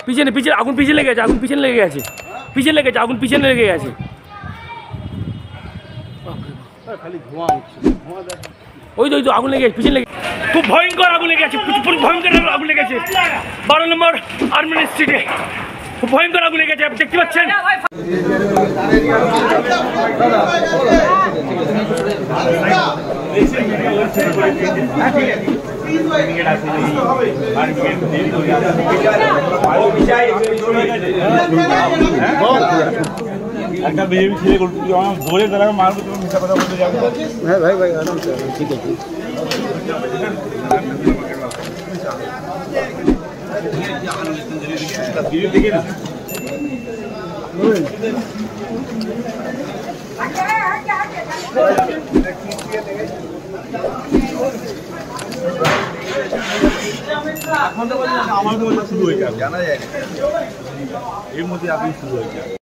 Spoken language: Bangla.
পিছনে পিছনে আগুন পিছনে লেগে গেছে, আগুন পিছনে লেগে গেছে, পিছনে লেগে গেছে, আগুন পিছনে লেগে গেছে। ওই তো ওই তো আগুন লেগে গেছে, পিছনে লেগে খুব ভয়ঙ্কর আগুন লেগে গেছে, ভয়ঙ্কর আগুন লেগে গেছে 12 নম্বর আর্মি স্ট্রিটে। খুব ভয়ঙ্কর আগুন লেগে গেছে, আপনি দেখতে পাচ্ছেন। একটা বিজেপি ছেলে ধরে তারা মারবো, তুমি মিথ্যা কথা বলতে যাবে। হ্যাঁ ভাই ভাই আরাম সে ঠিক আছে। দেখে না আমার তো শুরু হয়ে যাবে, জানা যায় না এর মধ্যে আপনি শুরু হয়ে যাবে।